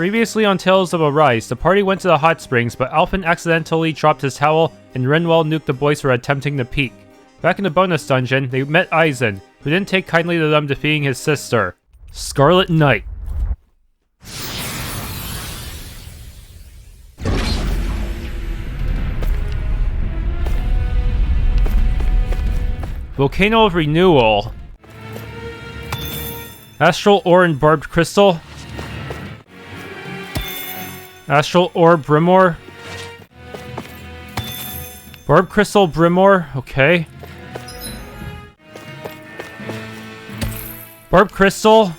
Previously on Tales of Arise, the party went to the hot springs, but Alphen accidentally dropped his towel and Renwell nuked the boys for attempting to peek. Back in the bonus dungeon, they met Eizen, who didn't take kindly to them defeating his sister, Scarlet Knight. Volcano of Renewal. Astral Ore and Barbed Crystal. Astral Ore Brimore. Barbed Crystal Brimore, okay. Barbed Crystal.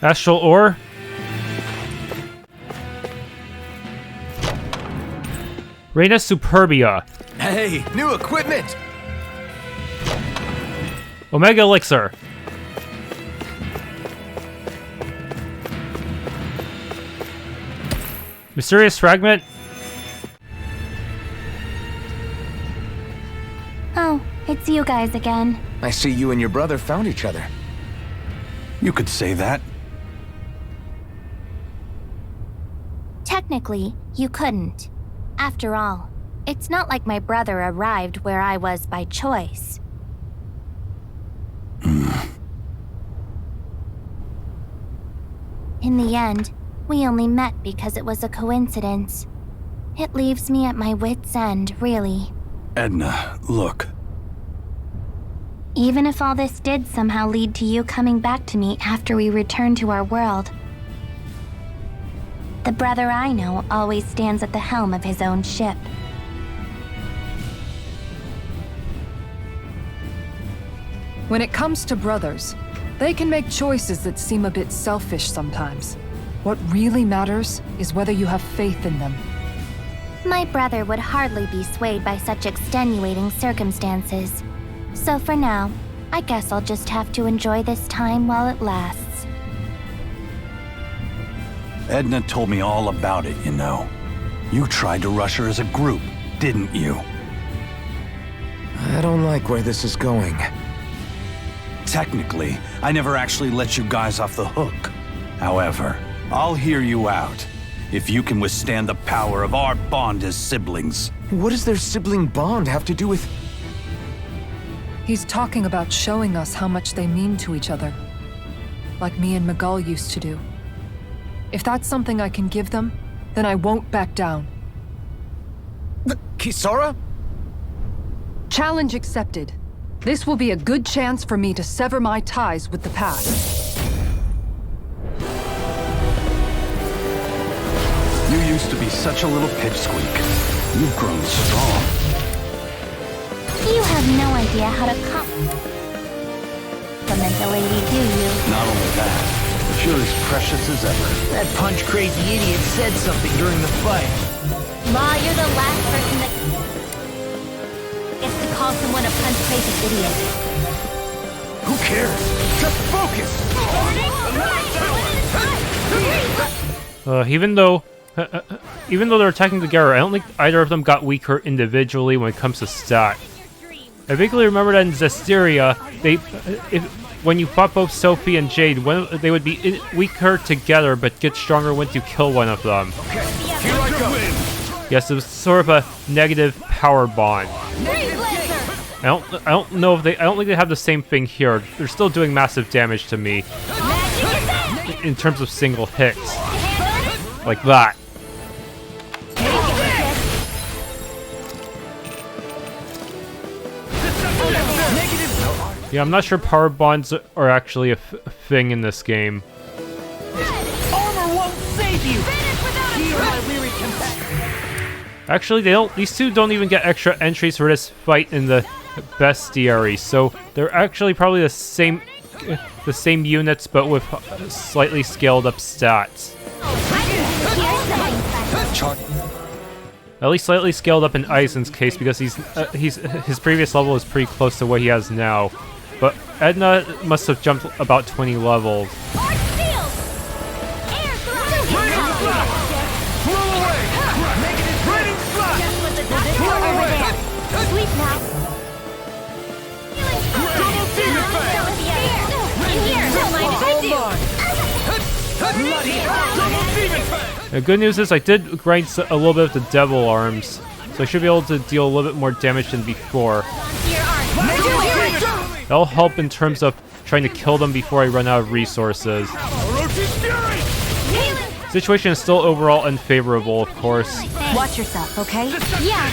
Astral Ore. Reina Superbia. Hey, new equipment! Omega Elixir. Mysterious Fragment. Oh, it's you guys again. I see you and your brother found each other. You could say that. Technically, you couldn't. After all, it's not like my brother arrived where I was by choice. In the end, we only met because it was a coincidence. It leaves me at my wit's end, really. Edna, look. Even if all this did somehow lead to you coming back to me after we return to our world, the brother I know always stands at the helm of his own ship. When it comes to brothers, they can make choices that seem a bit selfish sometimes. What really matters is whether you have faith in them. My brother would hardly be swayed by such extenuating circumstances. So for now, I guess I'll just have to enjoy this time while it lasts. Edna told me all about it, you know. You tried to rush her as a group, didn't you? I don't like where this is going. Technically, I never actually let you guys off the hook. However, I'll hear you out. If you can withstand the power of our bond as siblings. What does their sibling bond have to do with... He's talking about showing us how much they mean to each other. Like me and Miguel used to do. If that's something I can give them, then I won't back down. Kisara? Challenge accepted. This will be a good chance for me to sever my ties with the past. You used to be such a little pipsqueak. You've grown strong. You have no idea how to compliment a lady, do you? Not only that, but you're as precious as ever. That punch-crazy idiot said something during the fight. Ma, you're the last person that gets to call someone a punch-crazy idiot. Who cares? Just focus! Even though they're attacking together, I don't think either of them got weaker individually when it comes to stat. I vaguely remember that in Zestiria, when you fought both Sophie and Jade, they would be weaker together, but get stronger once you kill one of them. Okay, here I go. Yes, it was sort of a negative power bond. I don't think they have the same thing here. They're still doing massive damage to me in terms of single hits, like that. Yeah, I'm not sure power bonds are actually a thing in this game. Armor won't save you! Here, my weary companion. Actually, these two don't even get extra entries for this fight in the bestiary, so they're actually probably the same units, but with slightly scaled up stats. At least slightly scaled up in Eizen's case, because his previous level is pretty close to what he has now. But Edna must have jumped about 20 levels. now. Double demon fang! In here, don't mind if I do. Bloody hell! Double demon fang! The good news is I did grind a little bit of the devil arms, so I should be able to deal a little bit more damage than before. That'll help in terms of trying to kill them before I run out of resources. Situation is still overall unfavorable, of course. Watch yourself, okay? Yeah,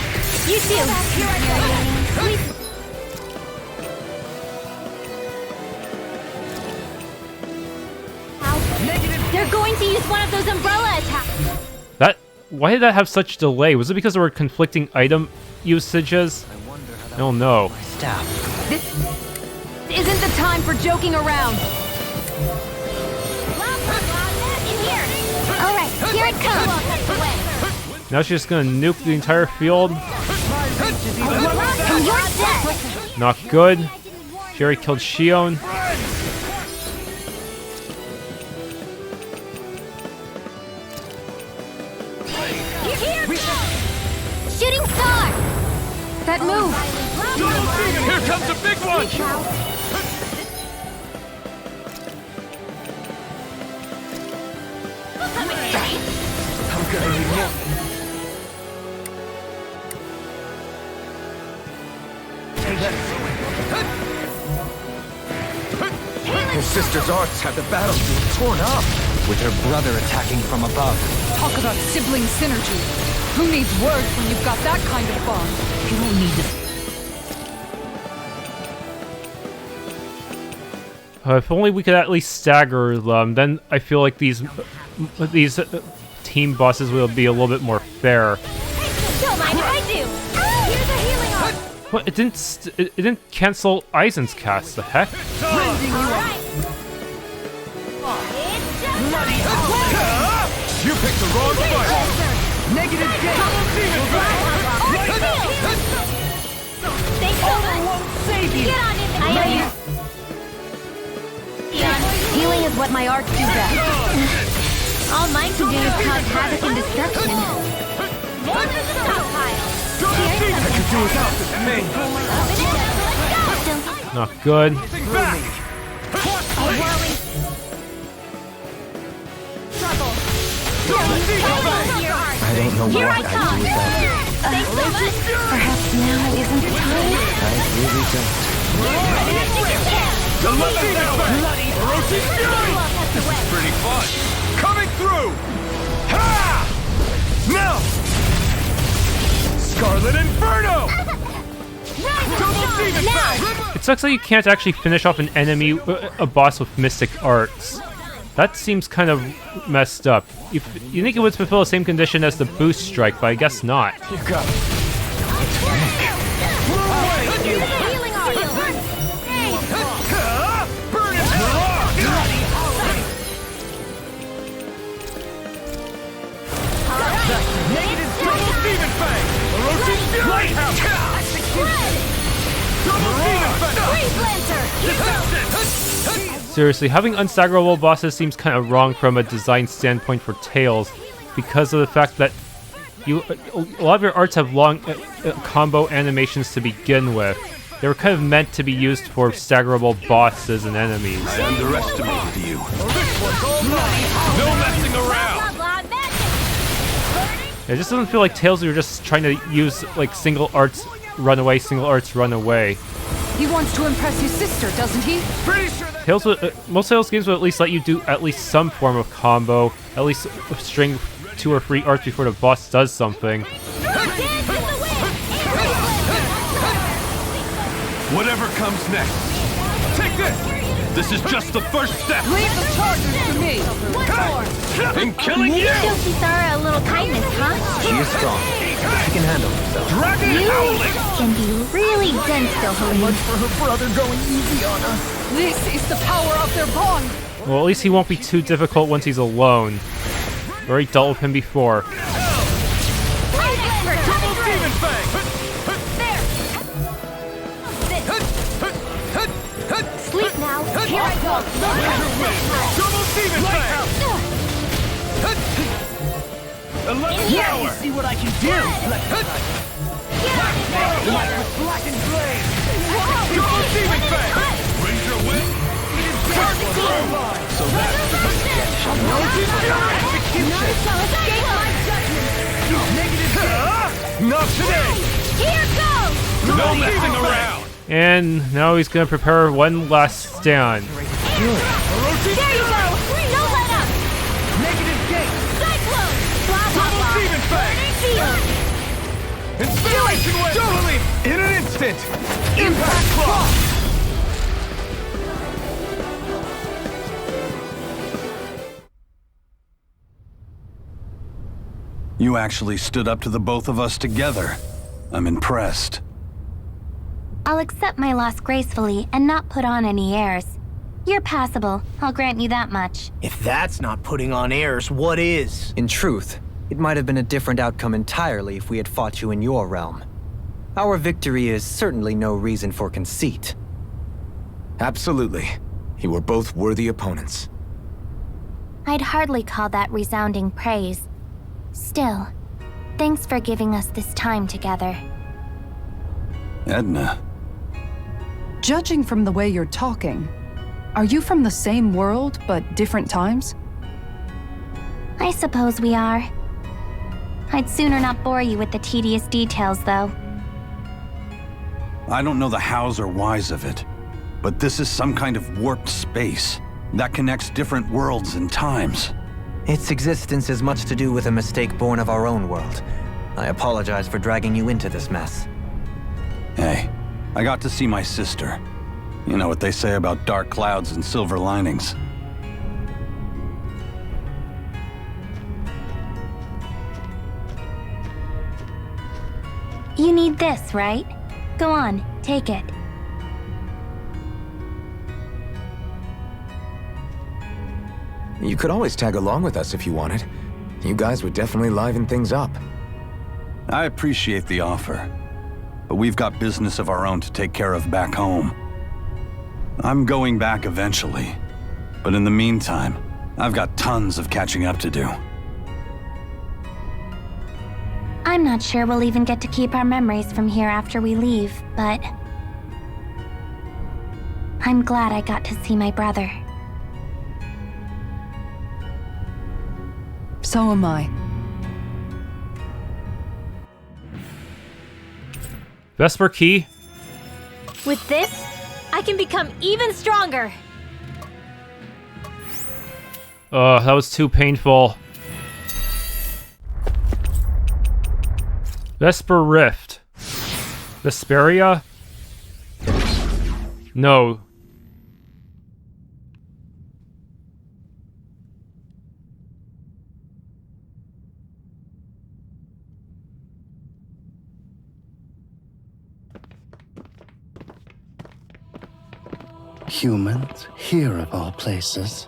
you too. They're going to use one of those umbrella attacks. Why did that have such delay? Was it because there were conflicting item usages? I don't know. This isn't the time for joking around. Alright, here it comes. Now she's just gonna nuke the entire field. And you're dead. Not good. She already killed Shionne. Shooting star. That move. Here comes a big one! I'm gonna need more. Her sister's arts have the battlefield torn up, with her brother attacking from above. Talk about sibling synergy. Who needs words when you've got that kind of bond? You don't need to... If only we could at least stagger them, then I feel like these team bosses will be a little bit more fair. Don't mind if I do. Here's a healing arm. What? It didn't cancel Eizen's cast. The heck? You picked the wrong fight! Negative game! Thanks so much. Won't save you! Get on in there. Healing is what my arts do best. All mine can do is cause havoc and destruction. More to the stockpile. I could do without this thing. Let's go. Not good. Back! I don't know Here what I I'd come. do without you. Thanks so much. Perhaps now isn't the time. I really don't. This is pretty fun! Coming through! Ha! Now! Scarlet Inferno! Double demon fang! It sucks that you can't actually finish off an enemy, a boss with mystic arts. That seems kind of messed up. You think it would fulfill the same condition as the boost strike, but I guess not. You got it. Healing arm. Burn it! Negative double demon fang! Lighthouse! Double demon fang! Seriously, having unstaggerable bosses seems kind of wrong from a design standpoint for Tails, because of the fact that a lot of your arts have long combo animations to begin with. They were kind of meant to be used for staggerable bosses and enemies. I underestimated you. No messing around! It just doesn't feel like Tails, you're just trying to use like single arts run away, single arts run away. He wants to impress his sister, doesn't he? Pretty sure that... Tails most Tails games will at least let you do at least some form of combo, at least string 2 or 3 arts before the boss does something. Whatever comes next. Take this! This is just the first step. Leave the charges to me! I'm killing Maybe you! show Kisara a little kindness, huh? She is strong. She can handle herself. Dragon You howling! can be really dense, Dohalim. For her brother going easy on us. This is the power of their bond! Well, at least he won't be too difficult once he's alone. Already dealt with him before. Double demon fang! Sleep now. Here I go. Double demon fang! 11th hour! Yes. See what I can do! blackened blade! Double demon fang! Raise your whip! Burst through! So that's the execution! Not today! Here goes! No messing around! And now he's gonna prepare one last stand. There you go! No let up! Negative gate! Cyclone! Blah, blah, Double blah. demon fang! Field! Inspiration wave! Totally! In an instant! Impact claw! You actually stood up to the both of us together. I'm impressed. I'll accept my loss gracefully and not put on any airs. You're passable, I'll grant you that much. If that's not putting on airs, what is? In truth, it might have been a different outcome entirely if we had fought you in your realm. Our victory is certainly no reason for conceit. Absolutely. You were both worthy opponents. I'd hardly call that resounding praise. Still, thanks for giving us this time together. Edna. Judging from the way you're talking, are you from the same world, but different times? I suppose we are. I'd sooner not bore you with the tedious details, though. I don't know the hows or whys of it, but this is some kind of warped space that connects different worlds and times. Its existence is much to do with a mistake born of our own world. I apologize for dragging you into this mess. Hey, I got to see my sister. You know what they say about dark clouds and silver linings. You need this, right? Go on, take it. You could always tag along with us if you wanted. You guys would definitely liven things up. I appreciate the offer, but we've got business of our own to take care of back home. I'm going back eventually, but in the meantime, I've got tons of catching up to do. I'm not sure we'll even get to keep our memories from here after we leave, but I'm glad I got to see my brother. So am I. Vesper key. With this, I can become even stronger. That was too painful. Vesper Rift. Vesperia? No. Humans, here of all places.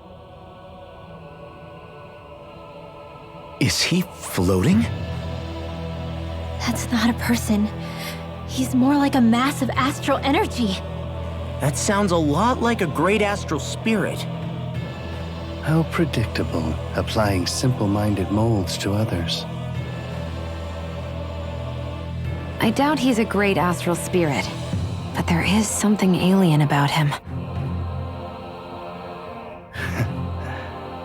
Is he floating? That's not a person. He's more like a mass of astral energy. That sounds a lot like a great astral spirit. How predictable, applying simple-minded molds to others. I doubt he's a great astral spirit, but there is something alien about him.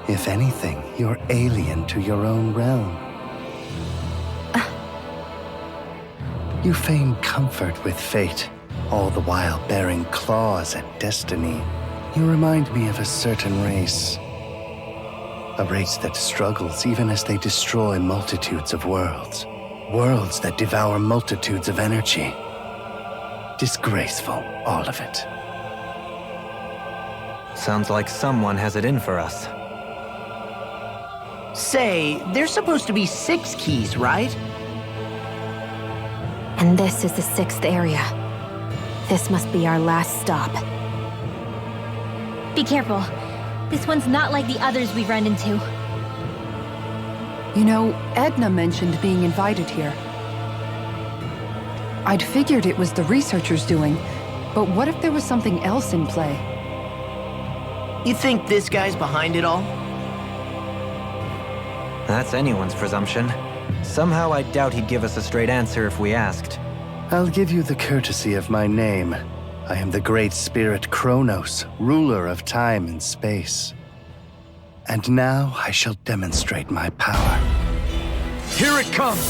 If anything, you're alien to your own realm. You feign comfort with fate, all the while bearing claws at destiny. You remind me of a certain race. A race that struggles even as they destroy multitudes of worlds. Worlds that devour multitudes of energy. Disgraceful, all of it. Sounds like someone has it in for us. Say, there's supposed to be 6 keys, right? And this is the 6th area. This must be our last stop. Be careful. This one's not like the others we've run into. You know, Edna mentioned being invited here. I'd figured it was the researchers doing, but what if there was something else in play? You think this guy's behind it all? That's anyone's presumption. Somehow I doubt he'd give us a straight answer if we asked. I'll give you the courtesy of my name. I am the great spirit Chronos, ruler of time and space. And now I shall demonstrate my power. Here it comes!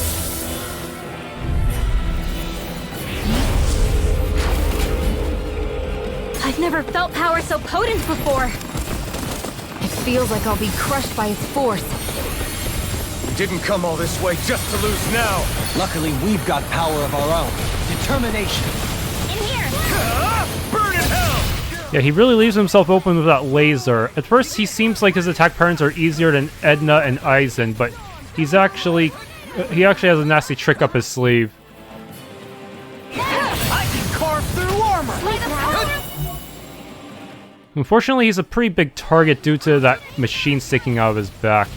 I've never felt power so potent before. It feels like I'll be crushed by its force. We didn't come all this way just to lose now! Luckily, we've got power of our own. Determination. In here! Burn in hell! Yeah, he really leaves himself open with that laser. At first, he seems like his attack patterns are easier than Edna and Eizen, but he actually has a nasty trick up his sleeve. I can carve through armor! Unfortunately, he's a pretty big target due to that machine sticking out of his back.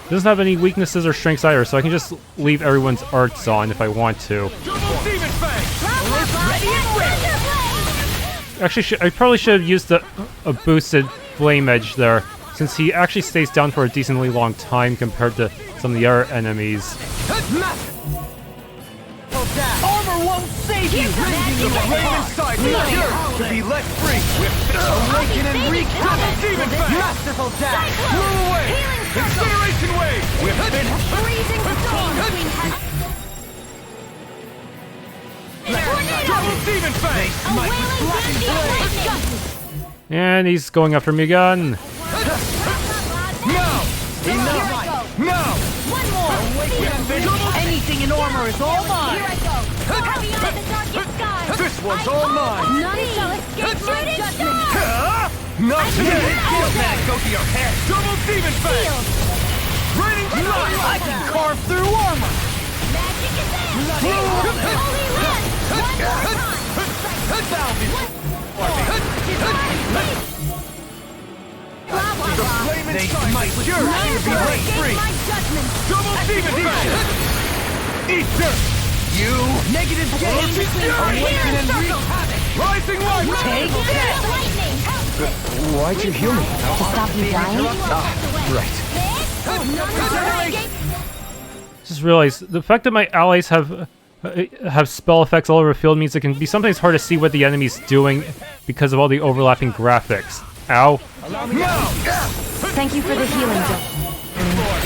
He doesn't have any weaknesses or strengths either, so I can just leave everyone's arts on if I want to. Actually, I probably should have used a boosted flame edge there, since he actually stays down for a decently long time compared to some of the other enemies. Armor won't save you! The flame inside me yearns to be let free! Awaken and wreak Double demon fang! masterful dash! Blew away! Incineration wave! Freezing storm! Double demon fang! And he's going after me again. Now! Now! One more! Anything in armor is all mine! This one's all mine! None shall escape my judgment! Not today! Go to your head! Double demon fang! Raining blood! I can carve through armor! Magic is there! Holy Red! One more time! The flame inside might yearn to be let free! Double demon fang! Eat dirt! You negative gain! Awaken and wreak havoc! Rising light! Take that! Why'd you heal me? To stop you dying? Right. Just realized the fact that my allies have spell effects all over the field means it can be sometimes hard to see what the enemy's doing because of all the overlapping graphics. Ow. Thank you for the healing, Joe.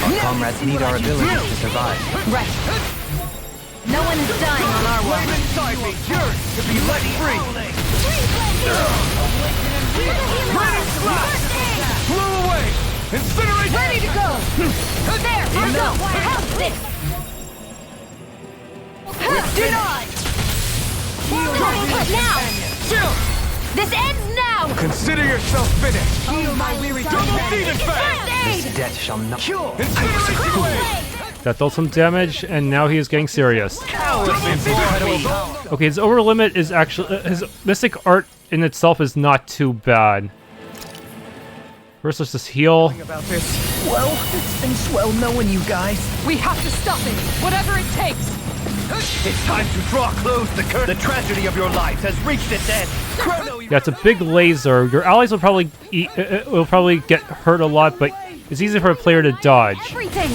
Our comrades need our abilities to survive. Right. No one is dying on our Flame watch. inside me yearns to be let free! Raining slash! Blew away! Incineration! Ready to go! There! I'll go! How's this? Denied! But now! Chill! This ends now! Consider yourself finished! Heal my weary Double demon fang! This death shall not Cure! Incineration wave! That dealt some damage, and now he is getting serious. Double demon fang! Okay, his over limit is actually his mystic art in itself is not too bad. First, let's just heal. About this. Well, it's been swell knowing you guys. We have to stop it, whatever it takes. It's time to draw close the curtain. The tragedy of your lives has reached its end. Chrono, Yeah, it's a big laser. Your allies will probably get hurt a lot, but it's easy for a player to dodge. Everything!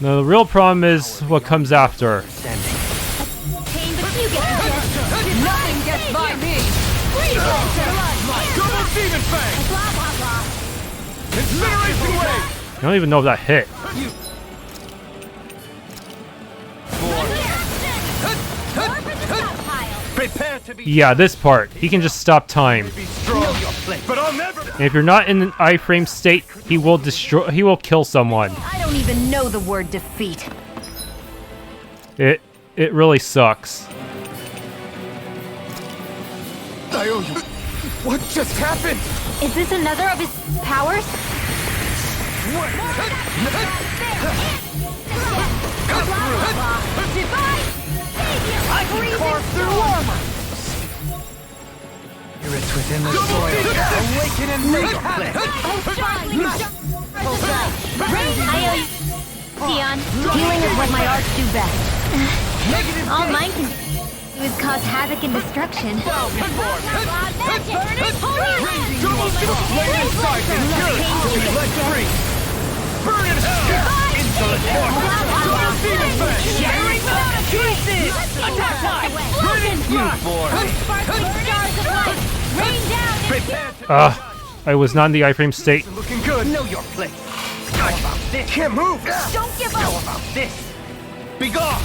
Now, the real problem is what comes after. Pain, but you get Nothing gets by me. double demon fang! blah blah blah. Incineration wave! I don't even know if that hit. Prepare to be Yeah, this part. He can just stop time. strong, but I'll never. And if you're not in an iframe state, he will kill someone. I don't even know the word defeat. It really sucks. I owe you. What just happened? Is this another of his powers? I can carve through armor. Spirits within the Double soil. demon fang! Awaken and wreak havoc. Shionne, healing is what my arts do best. Negative All gain. mine can It would cause havoc and destruction. Bow before me. The flame inside is good to be let free. Burn in hell! Insolent mortal! Double demon fang! Shattering without a pieces! Attack time! You boy! Sparkling stars of light! Rain down and I was not in the iframe state. Looking good. Know your place. How about this? Can't move. don't give How up! about this? Be gone.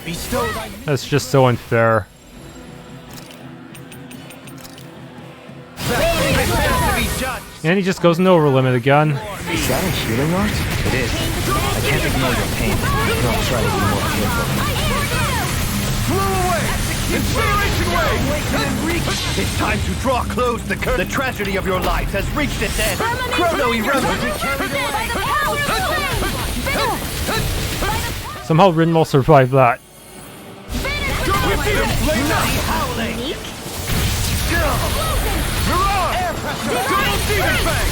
Bestowed on That's just so unfair. prepare to be judged. And he just goes into over limit again. Is that a healing art? It is. I can't ignore your pain, but I'll try to be more careful. Blow away. Incineration wave. It's time to draw close the curtain. The tragedy of your life has reached its end. Chrono irrelevant. Somehow Rin will survive that. Howling. Air pressure. Double demon fang.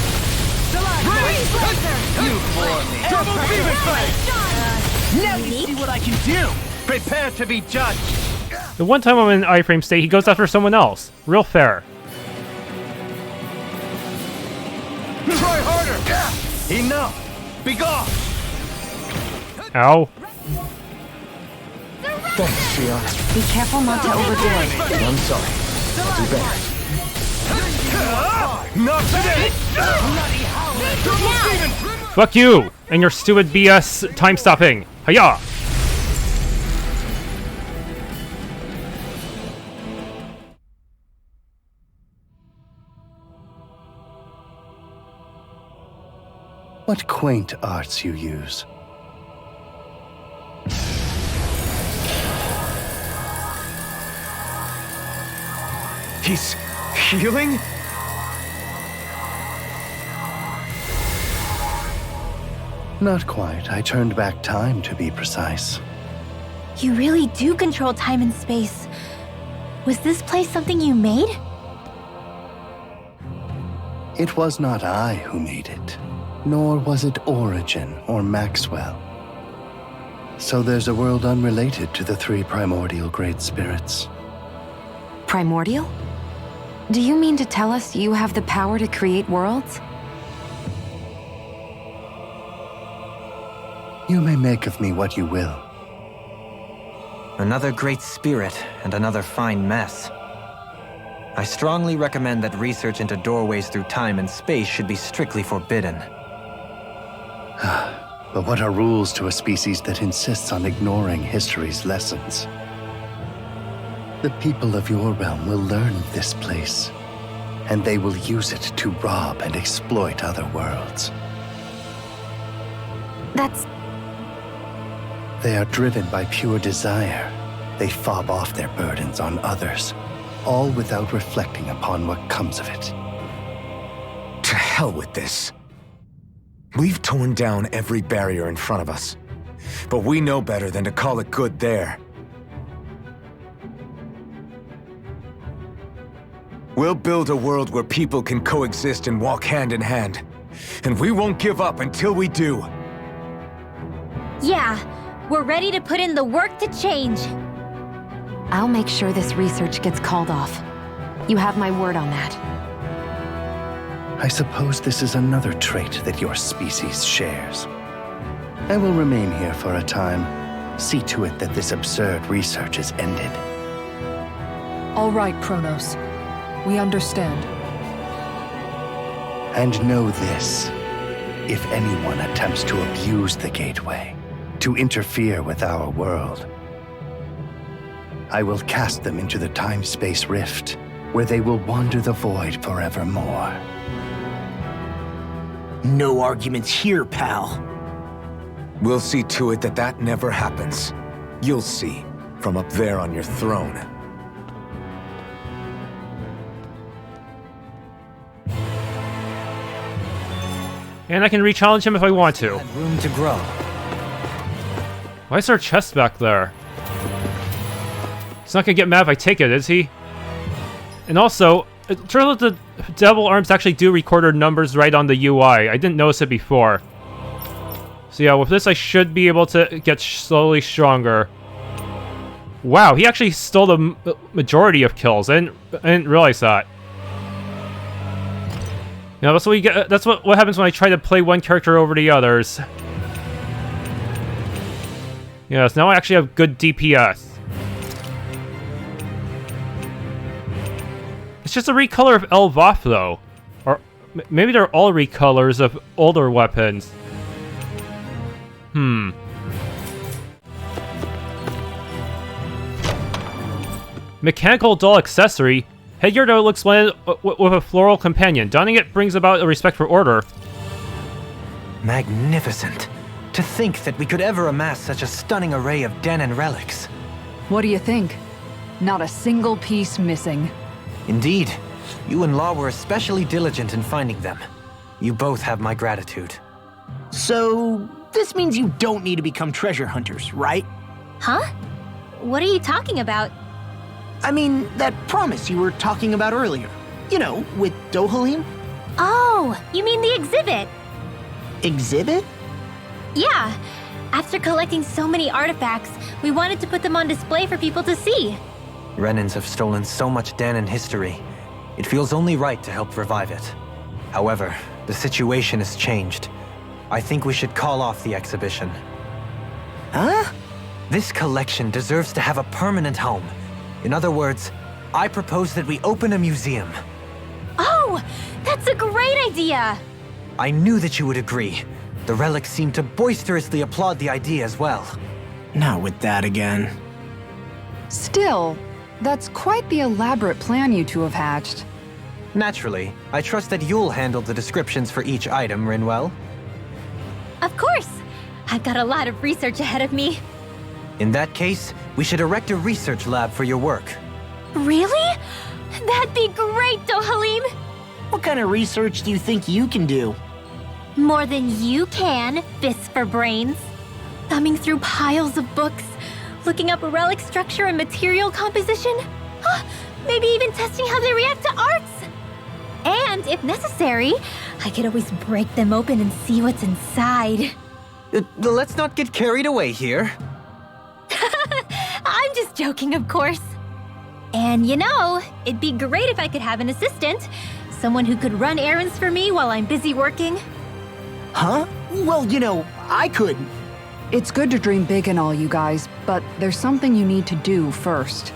You bore me. Double demon fang. Now you see what I can do. Prepare to be judged. The one time I'm in iframe state, he goes after someone else. Real fair. Try harder. Enough. Be gone. Ow. Thanks, Shionne. Be careful not to overdo it. I'm sorry. I'll do better. Not today. Double demon. Fuck you and your stupid BS time stopping. Hiya! What quaint arts you use. He's healing? Not quite. I turned back time, to be precise. You really do control time and space. Was this place something you made? It was not I who made it, nor was it Origin or Maxwell. So there's a world unrelated to the three primordial great spirits. Primordial? Do you mean to tell us you have the power to create worlds? You may make of me what you will. Another great spirit and another fine mess. I strongly recommend that research into doorways through time and space should be strictly forbidden. But what are rules to a species that insists on ignoring history's lessons? The people of your realm will learn of this place, and they will use it to rob and exploit other worlds. That's... They are driven by pure desire. They fob off their burdens on others, all without reflecting upon what comes of it. To hell with this. We've torn down every barrier in front of us, but we know better than to call it good there. We'll build a world where people can coexist and walk hand in hand, and we won't give up until we do. Yeah, we're ready to put in the work to change. I'll make sure this research gets called off. You have my word on that. I suppose this is another trait that your species shares. I will remain here for a time. See to it that this absurd research is ended. All right, Chronos. We understand. And know this. If anyone attempts to abuse the gateway, to interfere with our world, I will cast them into the time-space rift, where they will wander the void forevermore. No arguments here, pal. We'll see to it that that never happens. You'll see, from up there on your throne. And I can re-challenge him if I want to. Room to grow. Why is there a chest back there? He's not gonna get mad if I take it, is he? And also, it turns out the devil arms actually do record our numbers right on the UI. I didn't notice it before. So yeah, with this I should be able to get slowly stronger. Wow, he actually stole the majority of kills. I didn't realize that. You know, that's what you get. That's what happens when I try to play one character over the others. Yes, now I actually have good DPS. It's just a recolor of Elvoth, though. Or maybe they're all recolors of older weapons. Mechanical doll accessory. Headgear that looks splendid with a floral companion. Donning it brings about a respect for order. Magnificent. To think that we could ever amass such a stunning array of Dahnan relics. What do you think? Not a single piece missing. Indeed. You and Law were especially diligent in finding them. You both have my gratitude. So, this means you don't need to become treasure hunters, right? Huh? What are you talking about? I mean, that promise you were talking about earlier. You know, with Dohalim? Oh, you mean the exhibit? Exhibit? Yeah. After collecting so many artifacts, we wanted to put them on display for people to see. Renans have stolen so much Dahnan history. It feels only right to help revive it. However, the situation has changed. I think we should call off the exhibition. Huh? This collection deserves to have a permanent home. In other words, I propose that we open a museum. Oh, that's a great idea! I knew that you would agree. The relics seem to boisterously applaud the idea as well. Not with that again. Still, that's quite the elaborate plan you two have hatched. Naturally, I trust that you'll handle the descriptions for each item, Rinwell. Of course! I've got a lot of research ahead of me. In that case, we should erect a research lab for your work. Really? That'd be great, Dohalim! What kind of research do you think you can do? More than you can, fists for brains. Thumbing through piles of books, looking up relic structure and material composition. Maybe even testing how they react to arts. And, if necessary, I could always break them open and see what's inside. Let's not get carried away here. I'm just joking, of course. And you know, it'd be great if I could have an assistant. Someone who could run errands for me while I'm busy working. Huh? Well, you know, I could. It's good to dream big and all, you guys, but there's something you need to do first.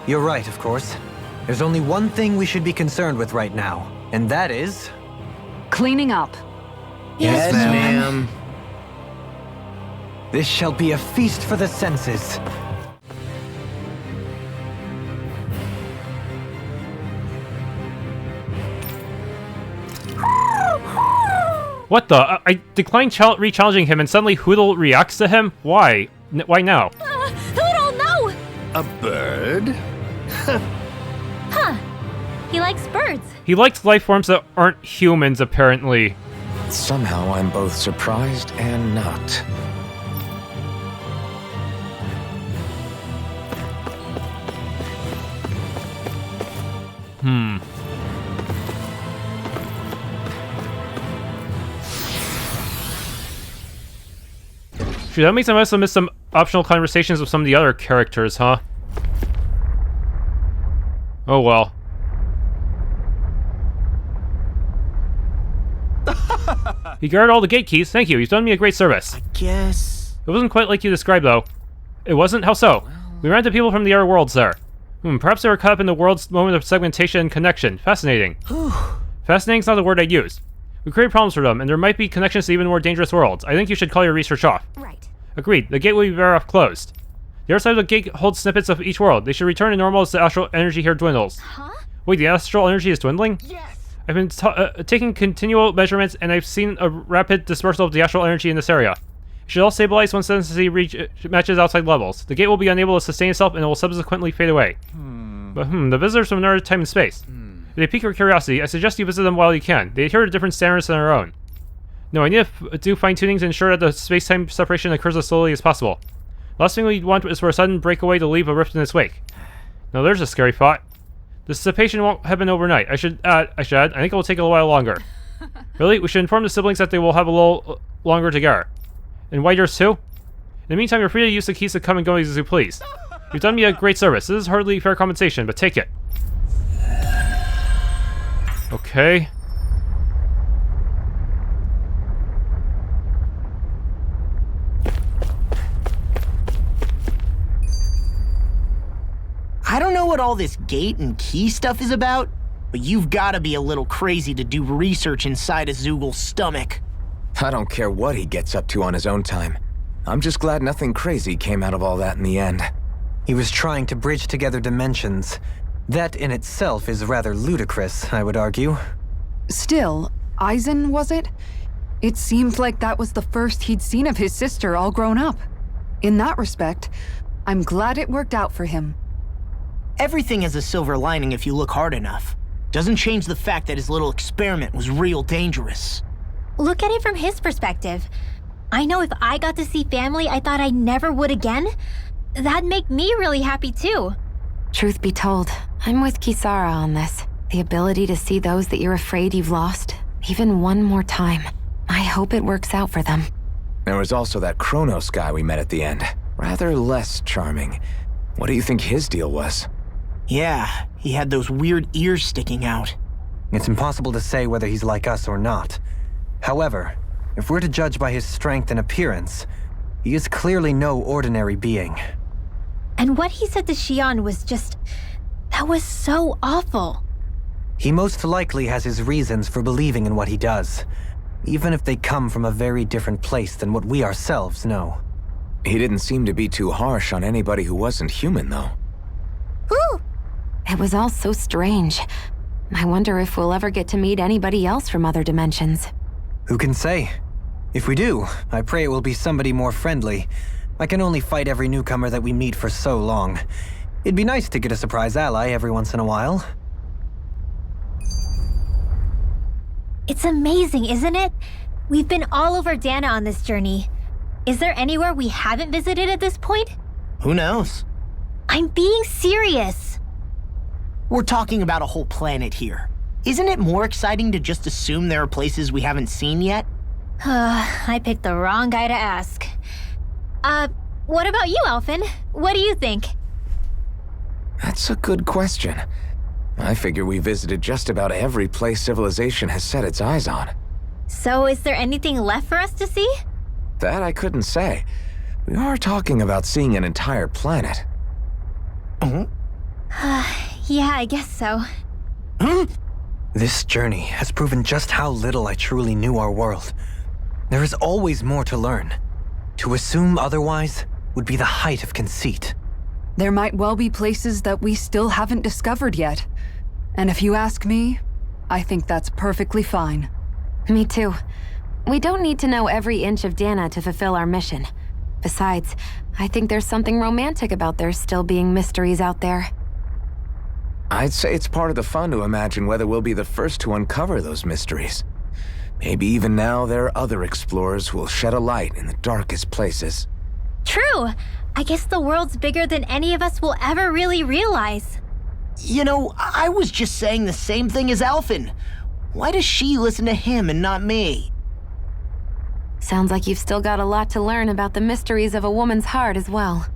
You're right, of course. There's only one thing we should be concerned with right now, and that is... cleaning up. Yes, ma'am. This shall be a feast for the senses. What the? I declined re-challenging him and suddenly Hoodle reacts to him? Why? Why now? Hoodle, no! A bird? Huh. He likes birds. He likes life forms that aren't humans, apparently. Somehow I'm both surprised and not. Shoot, that means I must have missed some optional conversations with some of the other characters, huh? Oh well. He guarded all the gate keys. Thank you. You've done me a great service. I guess... It wasn't quite like you described, though. It wasn't? How so? We ran into people from the other worlds there. Perhaps they were caught up in the world's moment of segmentation and connection. Fascinating. Fascinating's not the word I'd use. We create problems for them, and there might be connections to even more dangerous worlds. I think you should call your research off. Right. Agreed. The gate will be better off closed. The other side of the gate holds snippets of each world. They should return to normal as the astral energy here dwindles. Huh? Wait, the astral energy is dwindling? Yes! I've been taking continual measurements, and I've seen a rapid dispersal of the astral energy in this area. It should all stabilize once density matches outside levels. The gate will be unable to sustain itself, and it will subsequently fade away. But the visitors from another time and space. If they pique your curiosity, I suggest you visit them while you can. They adhere to different standards than our own. No, I need to do fine-tuning to ensure that the space-time separation occurs as slowly as possible. The last thing we want is for a sudden breakaway to leave a rift in its wake. Now there's a scary thought. The dissipation won't happen overnight. I should add, I think it will take a while longer. Really? We should inform the siblings that they will have a little longer together. And White Earth too? In the meantime, you're free to use the keys to come and go as you please. You've done me a great service. This is hardly fair compensation, but take it. Okay. I don't know what all this gate and key stuff is about, but you've gotta be a little crazy to do research inside a Zoogl's stomach. I don't care what he gets up to on his own time. I'm just glad nothing crazy came out of all that in the end. He was trying to bridge together dimensions. That in itself is rather ludicrous, I would argue. Still, Eizen, was it? It seemed like that was the first he'd seen of his sister all grown up. In that respect, I'm glad it worked out for him. Everything has a silver lining if you look hard enough. Doesn't change the fact that his little experiment was real dangerous. Look at it from his perspective. I know if I got to see family I thought I never would again, that'd make me really happy too. Truth be told, I'm with Kisara on this. The ability to see those that you're afraid you've lost, even one more time. I hope it works out for them. There was also that Chronos guy we met at the end. Rather less charming. What do you think his deal was? Yeah, he had those weird ears sticking out. It's impossible to say whether he's like us or not. However, if we're to judge by his strength and appearance, he is clearly no ordinary being. And what he said to Shionne was just... that was so awful. He most likely has his reasons for believing in what he does, even if they come from a very different place than what we ourselves know. He didn't seem to be too harsh on anybody who wasn't human, though. Whew! It was all so strange. I wonder if we'll ever get to meet anybody else from other dimensions. Who can say? If we do, I pray it will be somebody more friendly. I can only fight every newcomer that we meet for so long. It'd be nice to get a surprise ally every once in a while. It's amazing, isn't it? We've been all over Dahna on this journey. Is there anywhere we haven't visited at this point? Who knows? I'm being serious. We're talking about a whole planet here. Isn't it more exciting to just assume there are places we haven't seen yet? I picked the wrong guy to ask. What about you, Alphen? What do you think? That's a good question. I figure we visited just about every place civilization has set its eyes on. So is there anything left for us to see? That I couldn't say. We are talking about seeing an entire planet. Yeah, I guess so. This journey has proven just how little I truly knew our world. There is always more to learn. To assume otherwise would be the height of conceit. There might well be places that we still haven't discovered yet. And if you ask me, I think that's perfectly fine. Me too. We don't need to know every inch of Dahna to fulfill our mission. Besides, I think there's something romantic about there still being mysteries out there. I'd say it's part of the fun to imagine whether we'll be the first to uncover those mysteries. Maybe even now there are other explorers who will shed a light in the darkest places. True! I guess the world's bigger than any of us will ever really realize. You know, I was just saying the same thing as Alphen. Why does she listen to him and not me? Sounds like you've still got a lot to learn about the mysteries of a woman's heart as well.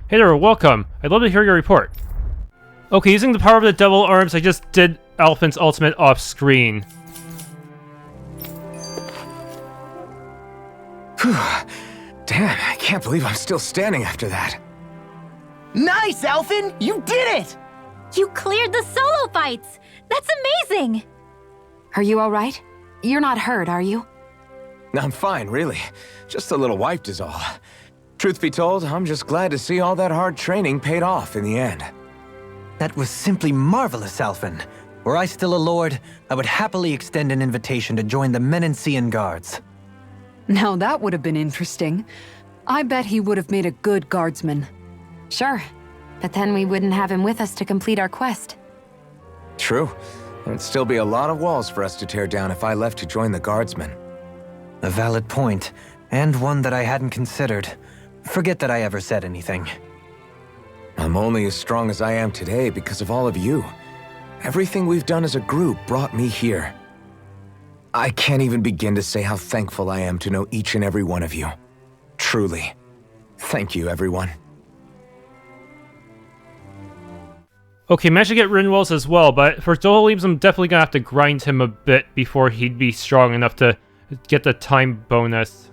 Hey there, welcome. I'd love to hear your report. Okay, using the power of the devil arms, I just did Alphen's ultimate off-screen. Damn, I can't believe I'm still standing after that. Nice, Alphen! You did it! You cleared the solo fights! That's amazing! Are you alright? You're not hurt, are you? I'm fine, really. Just a little wiped is all. Truth be told, I'm just glad to see all that hard training paid off in the end. That was simply marvelous, Alphen. Were I still a lord, I would happily extend an invitation to join the Renan Guards. Now that would have been interesting. I bet he would have made a good guardsman. Sure, but then we wouldn't have him with us to complete our quest. True. There'd still be a lot of walls for us to tear down if I left to join the guardsmen. A valid point, and one that I hadn't considered. Forget that I ever said anything. I'm only as strong as I am today because of all of you. Everything we've done as a group brought me here. I can't even begin to say how thankful I am to know each and every one of you. Truly. Thank you, everyone. Okay, managed to get Rinwell's as well, but for Dohalim's, I'm definitely gonna have to grind him a bit before he'd be strong enough to get the time bonus.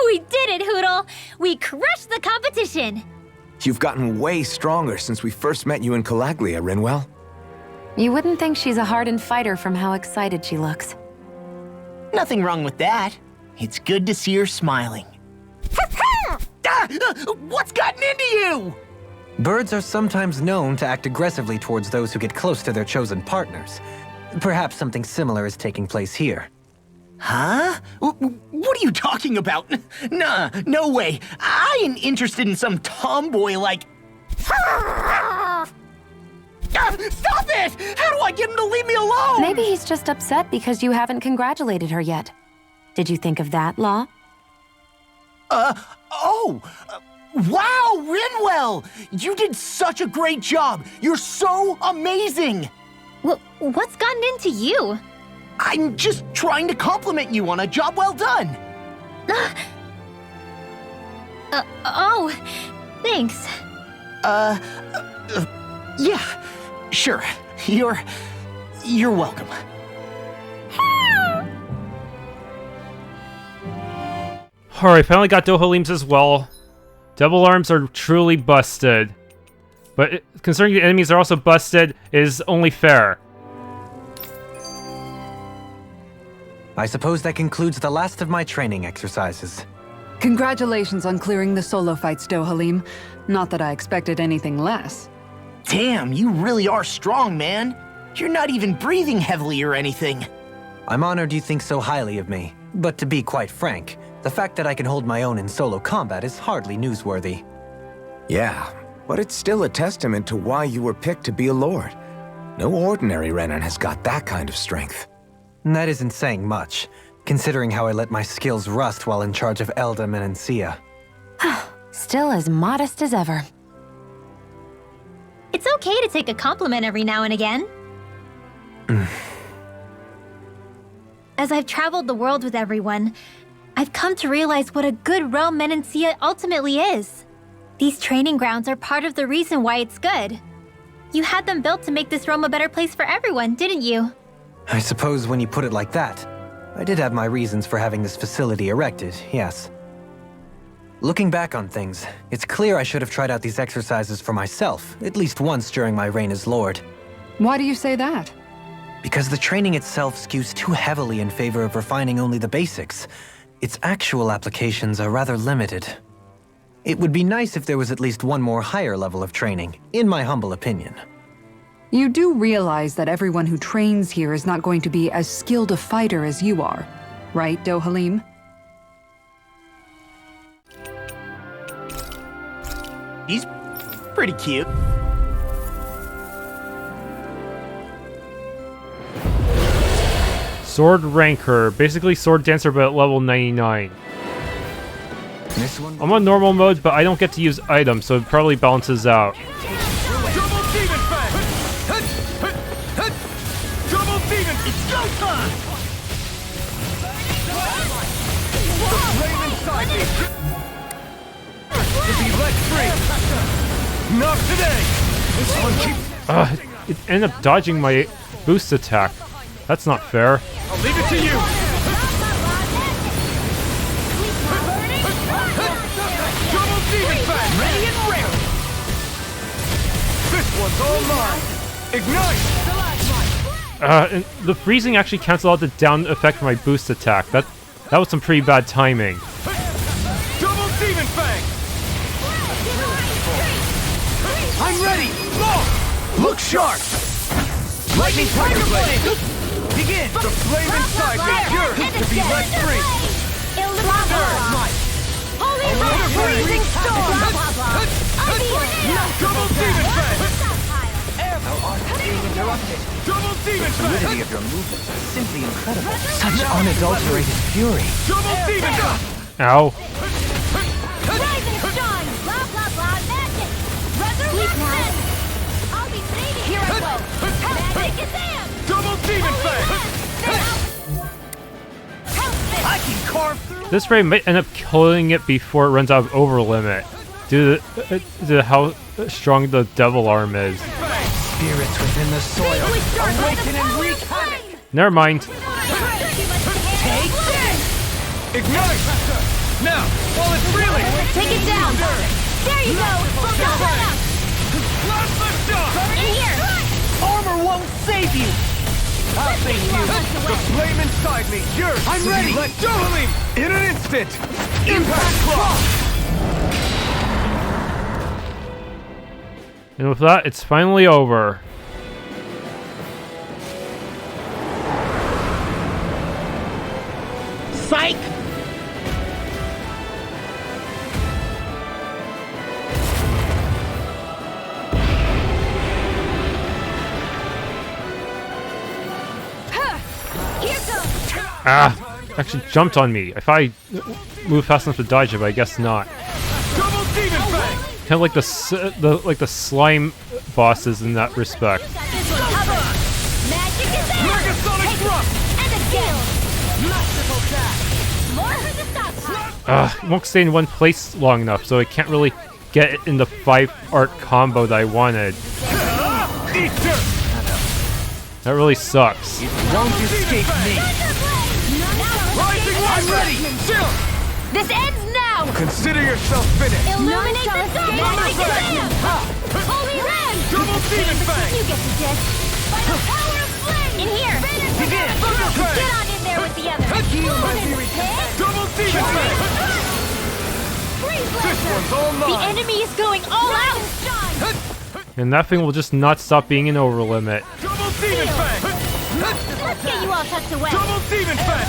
We did it, Hootle! We crushed the competition! You've gotten way stronger since we first met you in Calaglia, Renwell. You wouldn't think she's a hardened fighter from how excited she looks. Nothing wrong with that. It's good to see her smiling. What's gotten into you? Birds are sometimes known to act aggressively towards those who get close to their chosen partners. Perhaps something similar is taking place here. Huh? What are you talking about? Nah, no way. I ain't interested in some tomboy like... Stop it! How do I get him to leave me alone? Maybe he's just upset because you haven't congratulated her yet. Did you think of that, Law? Wow, Renwell! You did such a great job! You're so amazing! What's gotten into you? I'm just trying to compliment you on a job well done! Oh, thanks. Yeah, sure. You're welcome. Alright, finally got Dohalim's as well. Double arms are truly busted. But considering the enemies are also busted, is only fair. I suppose that concludes the last of my training exercises. Congratulations on clearing the solo fights, Dohalim. Not that I expected anything less. Damn, you really are strong, man. You're not even breathing heavily or anything. I'm honored you think so highly of me. But to be quite frank, the fact that I can hold my own in solo combat is hardly newsworthy. Yeah, but it's still a testament to why you were picked to be a lord. No ordinary Renan has got that kind of strength. That isn't saying much, considering how I let my skills rust while in charge of Enda and Menancia. Still as modest as ever. It's okay to take a compliment every now and again. As I've traveled the world with everyone, I've come to realize what a good realm Menancia ultimately is. These training grounds are part of the reason why it's good. You had them built to make this realm a better place for everyone, didn't you? I suppose when you put it like that, I did have my reasons for having this facility erected, yes. Looking back on things, it's clear I should have tried out these exercises for myself, at least once during my reign as Lord. Why do you say that? Because the training itself skews too heavily in favor of refining only the basics. Its actual applications are rather limited. It would be nice if there was at least one more higher level of training, in my humble opinion. You do realize that everyone who trains here is not going to be as skilled a fighter as you are, right, Dohalim? He's pretty cute. Sword Ranker, basically Sword Dancer but at level 99. I'm on normal mode, but I don't get to use items, so it probably balances out. Double Demon Fang! Double Demon! It's go time! The flame inside me! To be let free! Not today! This one keeps... It ended up dodging my boost attack. That's not fair. I'll leave it to you! Double Demon Fang! Ready and ready! This one's all mine! Ignite! And the freezing actually canceled out the down effect for my boost attack. That was some pretty bad timing. Double Demon Fang! I'm ready! Go! Look sharp! Lightning Tiger Blade! Begin! The flame inside me yearns to be let free! Holy freezing storm! Double Demon Fang! How art is being interrupted. Double Demon The fluidity Fang! of your movements is simply incredible. Such unadulterated fury. Double Demon Fang! Ow. Rise and shine! Blah, blah, blah, magic! Resurrection! fucking carve through. This ray might end up killing it before it runs out of over limit, due to how strong the devil arm is. Spirits within the soil. Awaken and wreak havoc. Never mind. Take this! Ignite! Now, while it's reeling! Take it down. There you go. Don't let up. Last lift off! In here. Armor won't save you! I'll save you! The flame inside me, yours! I'm ready. Let go of me! In an instant! Impact cross! And with that, it's finally over. Psych! Ah! Actually jumped on me. I thought I moved fast enough to dodge it, but I guess not. Double demon fang! Kind of like the slime bosses in that respect. Megasonic thrust! It won't stay in one place long enough, so I can't really get it in the 5-art combo that I wanted. That really sucks. Won't escape me. Rising I'm ready! Chill! This ends now. Consider yourself finished! Illuminate the dark. Holy Ren. Double demon fang! You get the gist. By the power of flame. In here. Begin! Get on in there with the others. Double demon fang! This one's all The mine! enemy is going all out. And that thing will just not stop being an over limit. Double demon fang! Let's get you all tucked away. Double demon fang!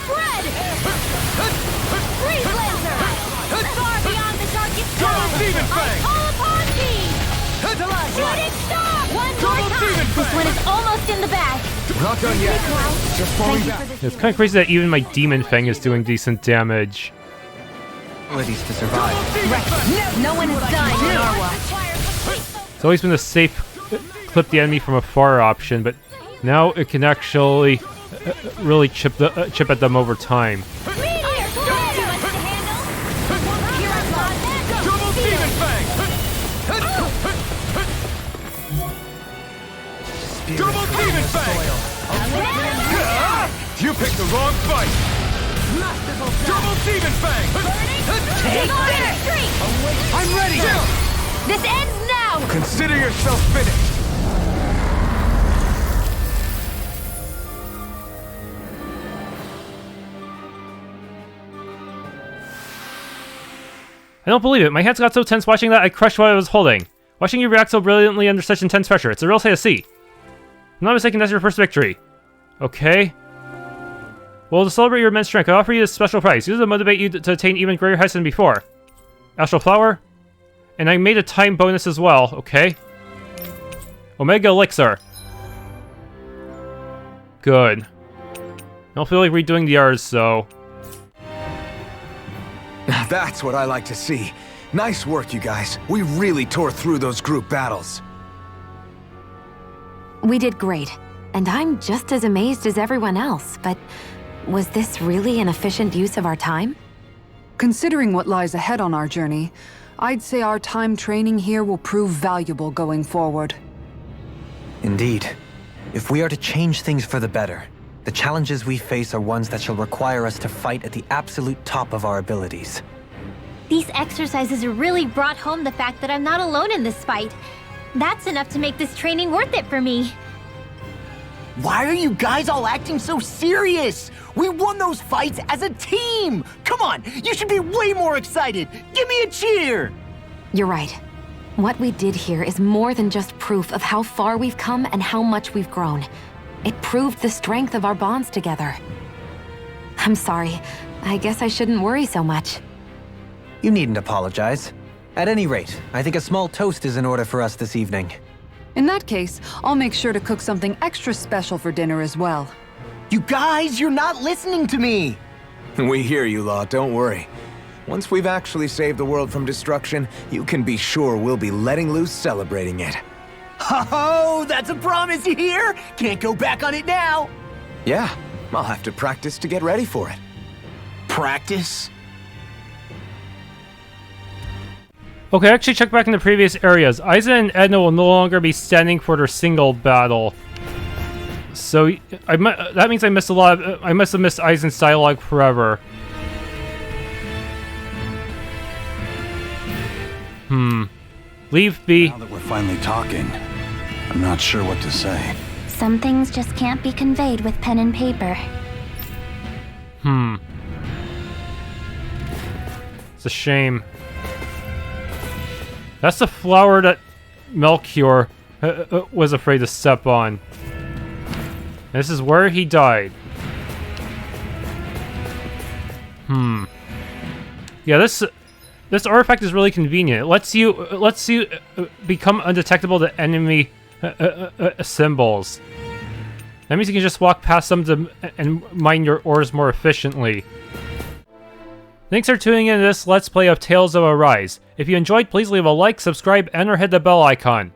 Spread. Freeze laser. Far beyond the darkest Double zone. demon I fang! call upon thee. Shooting star. One more Double time. demon This fang! one is almost in the bag. Not done yet. Just falling back. It's kind of crazy that even my demon fang is doing decent damage. Abilities to survive. No one is dying in our watch. It's always been a safe clip the enemy from afar option, but now it can actually really chip at them over time. Double demon fang! Double demon fang! You picked the wrong fight! Double demon fang! Take this! I'm ready! This ends now! Consider yourself finished! I don't believe it. My hands got so tense watching that I crushed what I was holding. Watching you react so brilliantly under such intense pressure, it's a real sight to see. I'm not mistaken, that's your first victory. Okay. Well, to celebrate your immense strength, I offer you this special prize. Use it to motivate you to attain even greater heights than before. Astral Flower. And I made a time bonus as well, okay. Omega Elixir. Good. I don't feel like redoing the R's, so... That's what I like to see. Nice work, you guys. We really tore through those group battles. We did great, and I'm just as amazed as everyone else, but was this really an efficient use of our time? Considering what lies ahead on our journey, I'd say our time training here will prove valuable going forward. Indeed. If we are to change things for the better, the challenges we face are ones that shall require us to fight at the absolute top of our abilities. These exercises really brought home the fact that I'm not alone in this fight. That's enough to make this training worth it for me. Why are you guys all acting so serious? We won those fights as a team! Come on, you should be way more excited! Give me a cheer! You're right. What we did here is more than just proof of how far we've come and how much we've grown. It proved the strength of our bonds together. I'm sorry. I guess I shouldn't worry so much. You needn't apologize. At any rate, I think a small toast is in order for us this evening. In that case, I'll make sure to cook something extra special for dinner as well. You guys, you're not listening to me! We hear you, Law, don't worry. Once we've actually saved the world from destruction, you can be sure we'll be letting loose celebrating it. Oh, that's a promise, you hear? Can't go back on it now. Yeah, I'll have to practice to get ready for it. Practice? Okay, actually check back in the previous areas. Eizen and Edna will no longer be standing for their single battle. So that means I missed a lot of, I must have missed Eizen's dialogue forever. Leave be. Now that we're finally talking, I'm not sure what to say. Some things just can't be conveyed with pen and paper. It's a shame. That's the flower that Melchior was afraid to step on. This is where he died. Yeah, this artifact is really convenient. It lets you become undetectable to enemy symbols. That means you can just walk past them and mine your ores more efficiently. Thanks for tuning in to this Let's Play of Tales of Arise. If you enjoyed, please leave a like, subscribe, and or hit the bell icon.